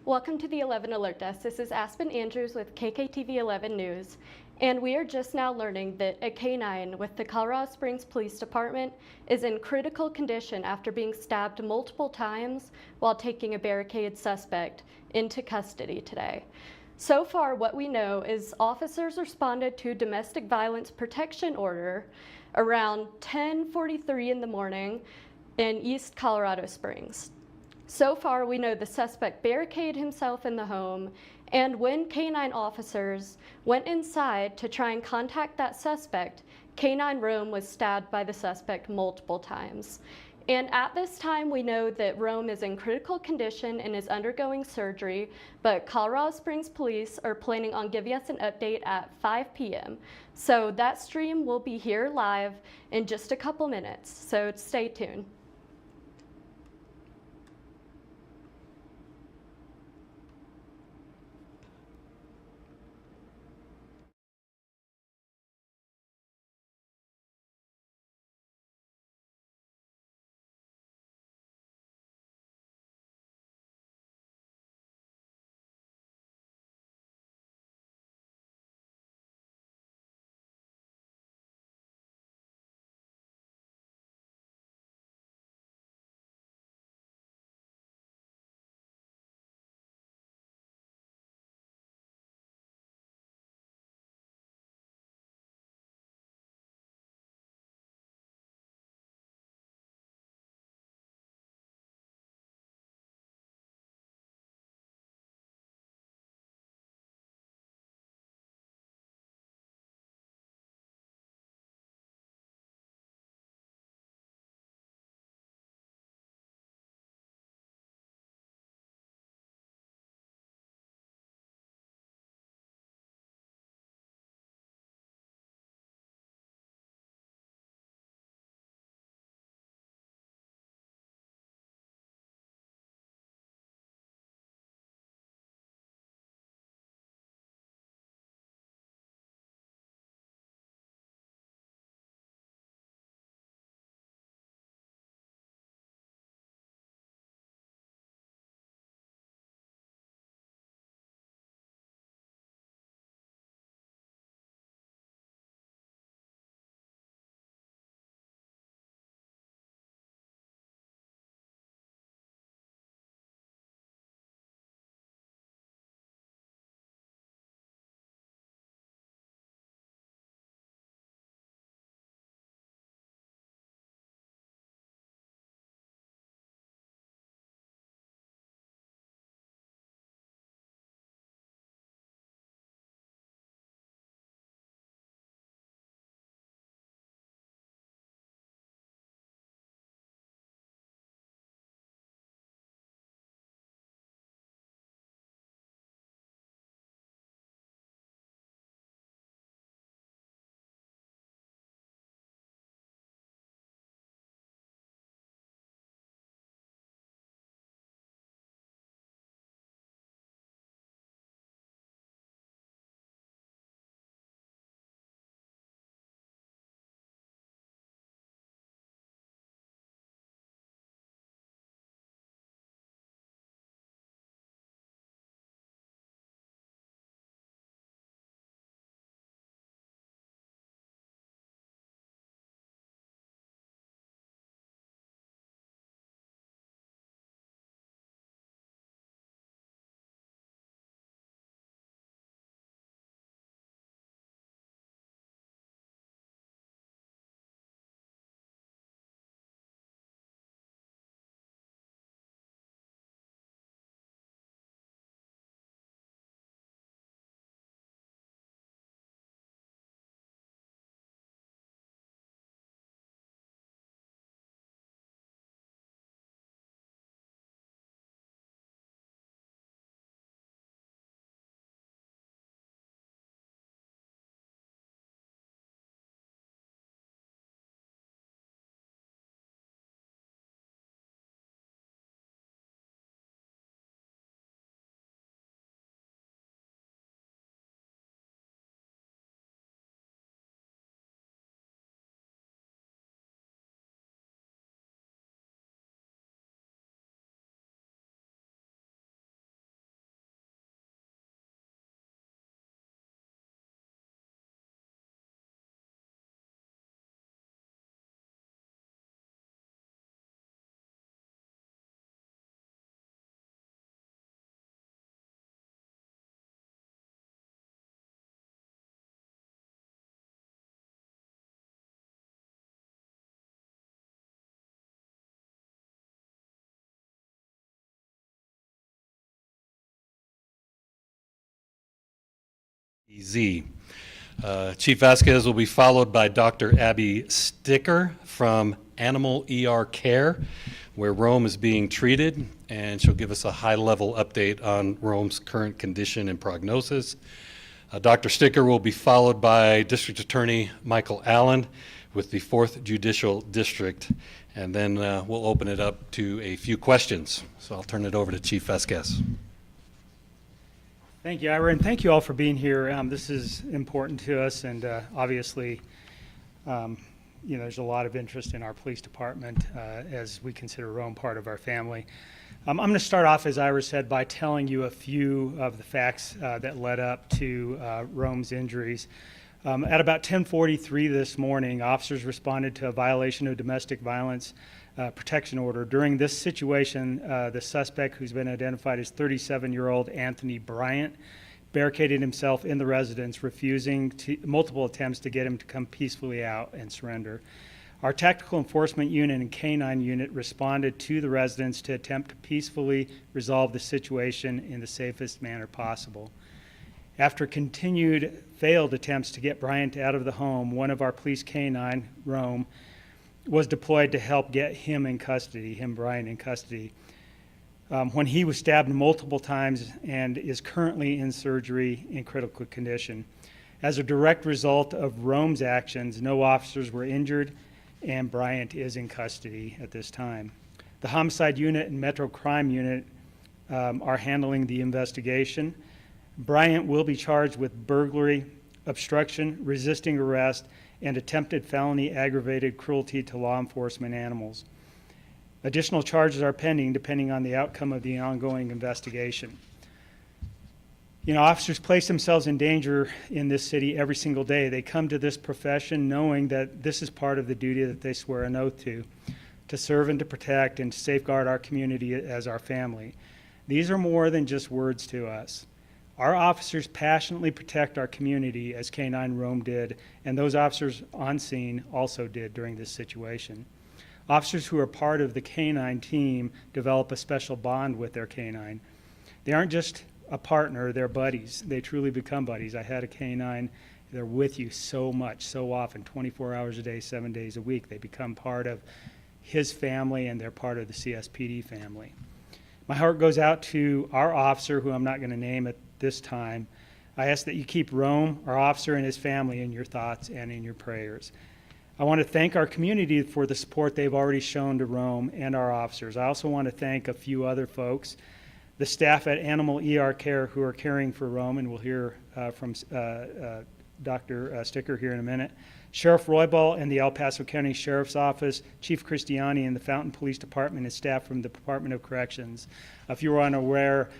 Welcome to the 11 Alert Desk. This is Aspen Andrews with KKTV 11 News, and we are just now learning that a K9 with the Colorado Springs Police Department is in critical condition after being stabbed multiple times while taking a barricaded suspect into custody today. So far, what we know is officers responded to a domestic violence protection order around 10:43 in the morning in East Colorado Springs. So far, we know the suspect barricaded himself in the home, and when K9 officers went inside to try and contact that suspect, K9 Rome was stabbed by the suspect multiple times. And at this time, we know that Rome is in critical condition and is undergoing surgery, but Colorado Springs Police are planning on giving us an update at 5 p.m. So that stream will be here live in just a couple minutes, so stay tuned. Z. Chief Vasquez will be followed by Dr. Abby Sticker from Animal ER Care, where Rome is being treated, and she'll give us a high-level update on Rome's current condition and prognosis. Dr. Sticker will be followed by District Attorney Michael Allen with the 4th Judicial District, and then we'll open it up to a few questions. So I'll turn it over to Chief Vasquez. Thank you, Ira, and thank you all for being here. This is important to us, and obviously, there's a lot of interest in our police department as we consider Rome part of our family. I'm going to start off, as Ira said, by telling you a few of the facts that led up to Rome's injuries. At about 10:43 this morning, officers responded to a violation of domestic violence protection order. During this situation, the suspect, who's been identified as 37-year-old Anthony Bryant, barricaded himself in the residence, refusing multiple attempts to get him to come peacefully out and surrender. Our tactical enforcement unit and K9 unit responded to the residence to attempt to peacefully resolve the situation in the safest manner possible. After continued failed attempts to get Bryant out of the home, one of our police K9, Rome, was deployed to help get Bryant in custody, when he was stabbed multiple times and is currently in surgery in critical condition. As a direct result of Rome's actions, no officers were injured, and Bryant is in custody at this time. The homicide unit and Metro Crime Unit are handling the investigation. Bryant will be charged with burglary, obstruction, resisting arrest, and attempted felony aggravated cruelty to law enforcement animals. Additional charges are pending depending on the outcome of the ongoing investigation. Officers place themselves in danger in this city every single day. They come to this profession knowing that this is part of the duty that they swear an oath to serve and to protect and to safeguard our community as our family. These are more than just words to us. Our officers passionately protect our community, as K9 Rome did, and those officers on scene also did during this situation. Officers who are part of the K9 team develop a special bond with their K9. They aren't just a partner, they're buddies. They truly become buddies. I had a K9, they're with you so much, so often, 24 hours a day, 7 days a week. They become part of his family, and they're part of the CSPD family. My heart goes out to our officer, who I'm not going to name at this time. I ask that you keep Rome, our officer, and his family in your thoughts and in your prayers. I want to thank our community for the support they've already shown to Rome and our officers. I also want to thank a few other folks, the staff at Animal ER Care who are caring for Rome, and we'll hear from Dr. Sticker here in a minute, Sheriff Roybal and the El Paso County Sheriff's Office, Chief Christiani and the Fountain Police Department, and staff from the Department of Corrections. If you were unaware,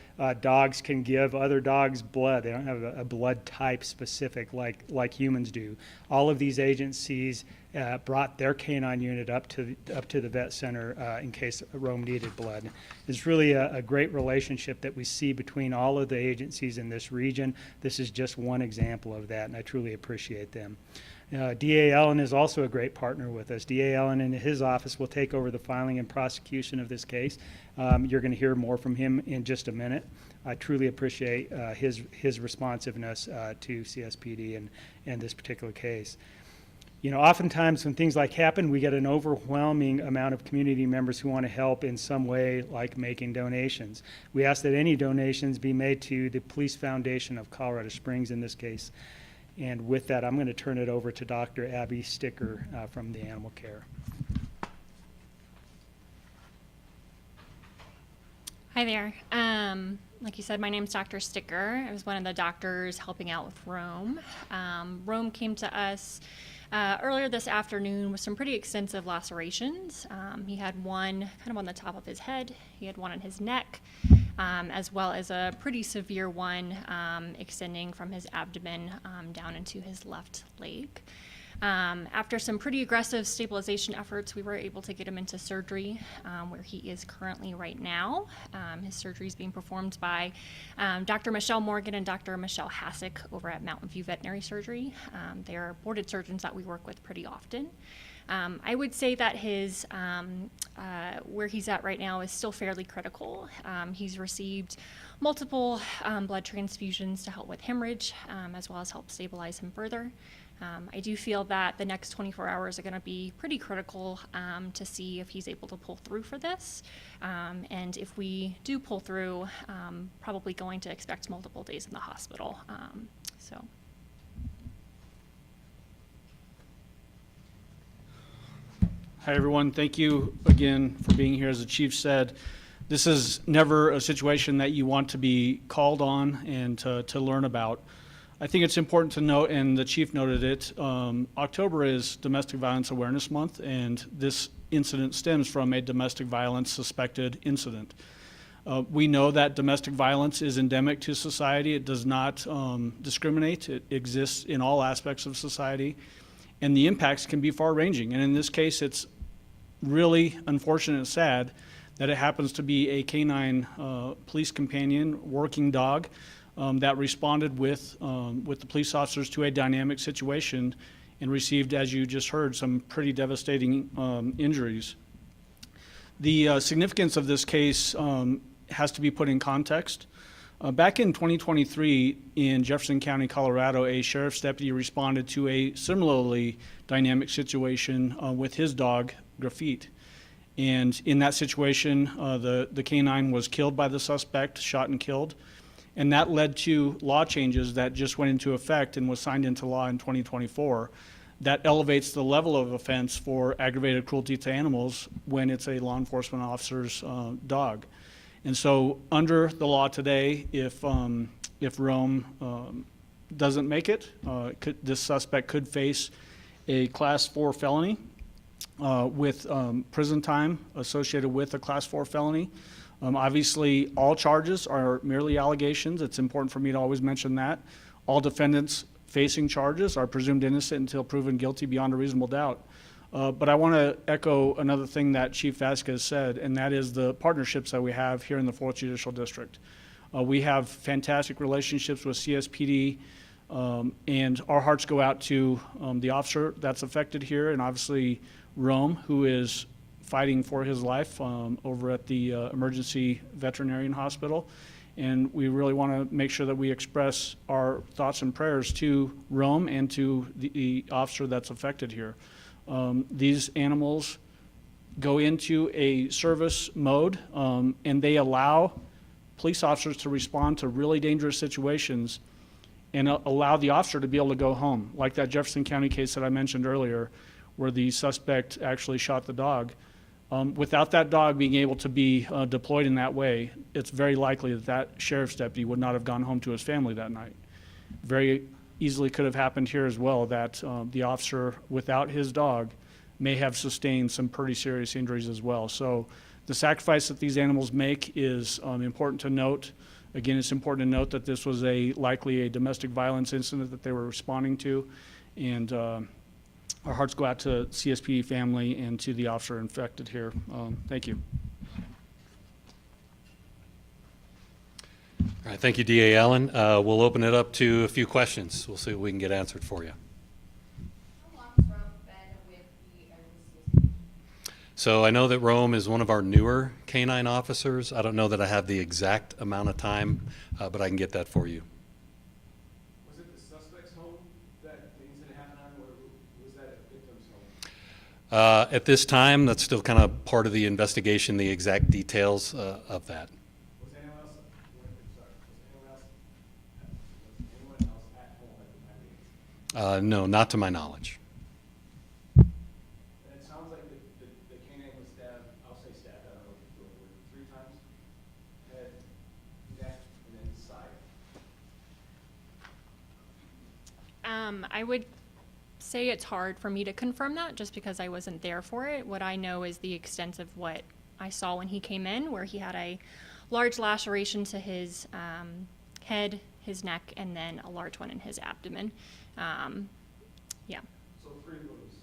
dogs can give other dogs blood. They don't have a blood type specific like humans do. All of these agencies brought their K9 unit up to the vet center in case Rome needed blood. It's really a great relationship that we see between all of the agencies in this region. This is just one example of that, and I truly appreciate them. D.A. Allen is also a great partner with us. D.A. Allen and his office will take over the filing and prosecution of this case. You're going to hear more from him in just a minute. I truly appreciate his responsiveness to CSPD and this particular case. Oftentimes when things like happen, we get an overwhelming amount of community members who want to help in some way, like making donations. We ask that any donations be made to the Police Foundation of Colorado Springs in this case. And with that, I'm going to turn it over to Dr. Abby Sticker from the Animal Care. Hi there. Like you said, my name's Dr. Sticker. I was one of the doctors helping out with Rome. Rome came to us earlier this afternoon with some pretty extensive lacerations. He had one kind of on the top of his head. He had one on his neck, as well as a pretty severe one extending from his abdomen down into his left leg. After some pretty aggressive stabilization efforts, we were able to get him into surgery where he is currently right now. His surgery is being performed by Dr. Michelle Morgan and Dr. Michelle Hassick over at Mountain View Veterinary Surgery. They are boarded surgeons that we work with pretty often. I would say that his where he's at right now is still fairly critical. He's received multiple blood transfusions to help with hemorrhage, as well as help stabilize him further. I do feel that the next 24 hours are going to be pretty critical to see if he's able to pull through for this. And if we do pull through, probably going to expect multiple days in the hospital. So. Hi, everyone. Thank you again for being here. As the chief said, this is never a situation that you want to be called on and to learn about. I think it's important to note, and the chief noted it, October is Domestic Violence Awareness Month, and this incident stems from a domestic violence suspected incident. We know that domestic violence is endemic to society. It does not discriminate. It exists in all aspects of society, and the impacts can be far-ranging. And in this case, it's really unfortunate and sad that it happens to be a canine police companion, working dog, that responded with the police officers to a dynamic situation and received, as you just heard, some pretty devastating injuries. The significance of this case has to be put in context. Back in 2023 in Jefferson County, Colorado, a sheriff's deputy responded to a similarly dynamic situation with his dog, Graffiti. And in that situation, the canine was killed by the suspect, shot and killed. And that led to law changes that just went into effect and was signed into law in 2024 that elevates the level of offense for aggravated cruelty to animals when it's a law enforcement officer's dog. And so under the law today, if Rome doesn't make it, this suspect could face a Class 4 felony with prison time associated with a Class 4 felony. Obviously, all charges are merely allegations. It's important for me to always mention that. All defendants facing charges are presumed innocent until proven guilty beyond a reasonable doubt. But I want to echo another thing that Chief Vasquez said, and that is the partnerships that we have here in the 4th Judicial District. We have fantastic relationships with CSPD, and our hearts go out to the officer that's affected here, and obviously Rome, who is fighting for his life over at the Emergency Veterinarian Hospital. And we really want to make sure that we express our thoughts and prayers to Rome and to the officer that's affected here. These animals go into a service mode, and they allow police officers to respond to really dangerous situations and allow the officer to be able to go home, like that Jefferson County case that I mentioned earlier, where the suspect actually shot the dog. Without that dog being able to be deployed in that way, it's very likely that that sheriff's deputy would not have gone home to his family that night. Very easily could have happened here as well, that the officer, without his dog, may have sustained some pretty serious injuries as well. So the sacrifice that these animals make is important to note. Again, it's important to note that this was likely a domestic violence incident that they were responding to, and our hearts go out to CSPD family and to the officer infected here. Thank you. All right, thank you, DA Allen. We'll open it up to a few questions. We'll see what we can get answered for you. How long has Rome been with the CSPD? So I know that Rome is one of our newer canine officers. I don't know that I have the exact amount of time, but I can get that for you. Was it the suspect's home that the incident happened on, or was that a victim's home? At this time, that's still kind of part of the investigation, the exact details of that. Was anyone else, was anyone else at home at the time of the incident? No, not to my knowledge. And it sounds like the canine was stabbed, I'll say stabbed, I don't know if it's the word, 3 times? Head, neck, and then side. I would say it's hard for me to confirm that just because I wasn't there for it. What I know is the extent of what I saw when he came in, where he had a large laceration to his head, his neck, and then a large one in his abdomen. Yeah. So 3 wounds.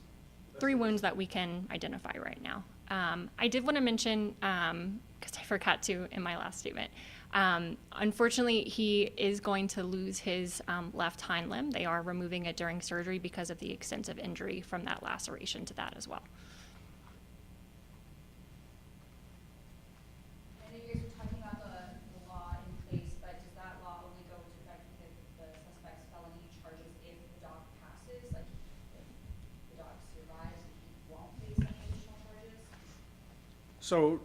3 wounds that we can identify right now. I did want to mention, because I forgot to in my last statement, Unfortunately, he is going to lose his left hind limb. They are removing it during surgery because of the extensive injury from that laceration to that as well. I know you guys were talking about the law in place, but does that law only go into effect with the suspect's felony charges if the dog passes? Like, if the dog survives, he won't face any additional charges? So,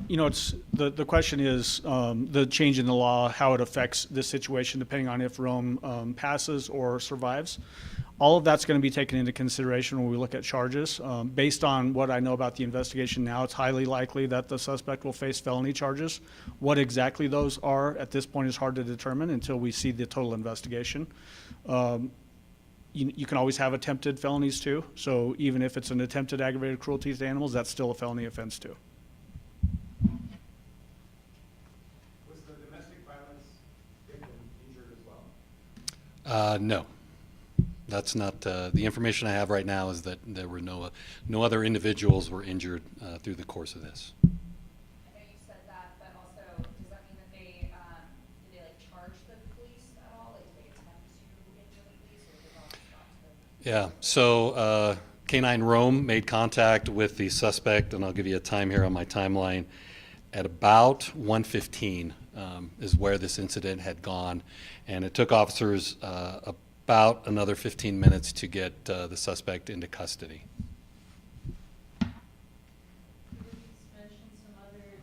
it's, the question is, the change in the law, how it affects this situation depending on if Rome passes or survives. All of that's going to be taken into consideration when we look at charges. Based on what I know about the investigation now, it's highly likely that the suspect will face felony charges. What exactly those are at this point is hard to determine until we see the total investigation. You can always have attempted felonies too. So even if it's an attempted aggravated cruelty to animals, that's still a felony offense too. Was the domestic violence victim injured as well? No. That's not, the information I have right now is that there were no other individuals were injured through the course of this. I know you said that, but also, does that mean that did they like charge the police at all? Like, did they attempt to injure the police, or did the dog stop to Yeah, so K9 Rome made contact with the suspect, and I'll give you a time here on my timeline, at about 1:15 is where this incident had gone, and it took officers about another 15 minutes to get the suspect into custody. You mentioned some other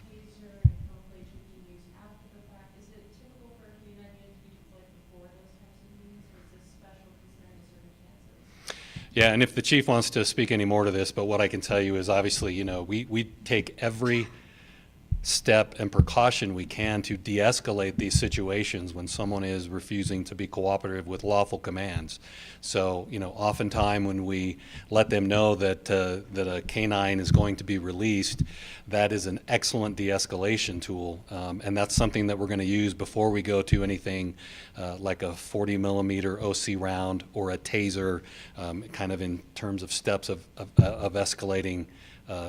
taser and chemical agent being used after the fact. Is it typical for a K9 unit to be deployed before those types of meetings, or is this special considering the circumstances? Yeah, and if the chief wants to speak any more to this, but what I can tell you is obviously, we take every step and precaution we can to de-escalate these situations when someone is refusing to be cooperative with lawful commands. So, oftentimes when we let them know that a canine is going to be released, that is an excellent de-escalation tool, and that's something that we're going to use before we go to anything like a 40 millimeter OC round or a taser, kind of in terms of steps of escalating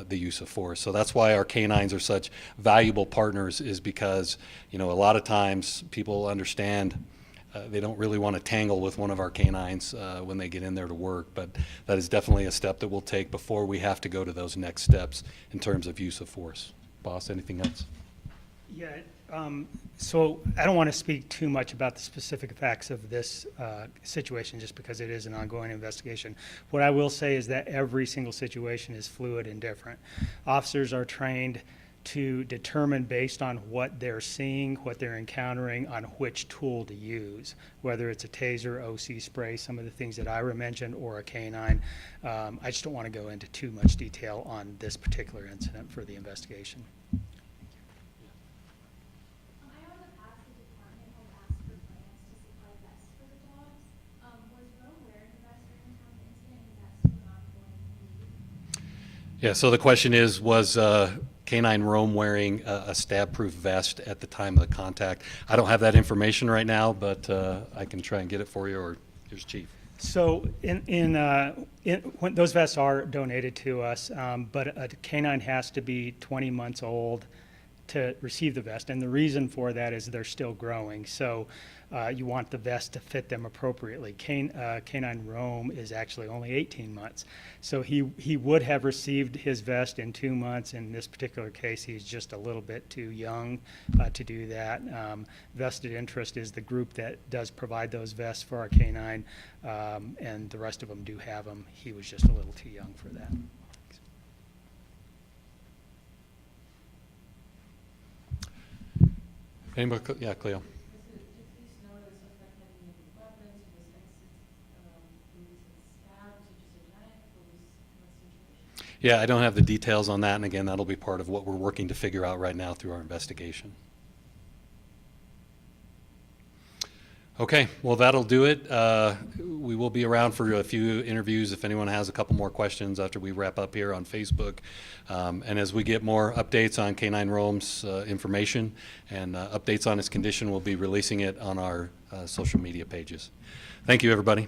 the use of force. So that's why our canines are such valuable partners, is because, a lot of times people understand they don't really want to tangle with one of our canines when they get in there to work, but that is definitely a step that we'll take before we have to go to those next steps in terms of use of force. Boss, anything else? Yeah, so I don't want to speak too much about the specific facts of this situation just because it is an ongoing investigation. What I will say is that every single situation is fluid and different. Officers are trained to determine based on what they're seeing, what they're encountering, on which tool to use, whether it's a taser, OC spray, some of the things that Ira mentioned, or a canine. I just don't want to go into too much detail on this particular incident for the investigation. I know in the past the department had asked for plans to supply vests for the dogs. Was Rome wearing a vest during the time of the incident, and is that still an ongoing need? Yeah, so the question is, was Canine Rome wearing a stab-proof vest at the time of the contact? I don't have that information right now, but I can try and get it for you, or here's Chief. So when those vests are donated to us, but a canine has to be 20 months old to receive the vest, and the reason for that is they're still growing. So you want the vest to fit them appropriately. Canine Rome is actually only 18 months. So he would have received his vest in 2 months. In this particular case, he's just a little bit too young to do that. Vested Interest is the group that does provide those vests for our canine, and the rest of them do have them. He was just a little too young for that. Anybody? Yeah, Cleo. Did police know that the suspect had any weapons? Was stabbed? Was he just a knife? What's the situation? Yeah, I don't have the details on that, and again, that'll be part of what we're working to figure out right now through our investigation. Okay, well, that'll do it. We will be around for a few interviews if anyone has a couple more questions after we wrap up here on Facebook. And as we get more updates on K9 Rome's information and updates on its condition, we'll be releasing it on our social media pages. Thank you, everybody.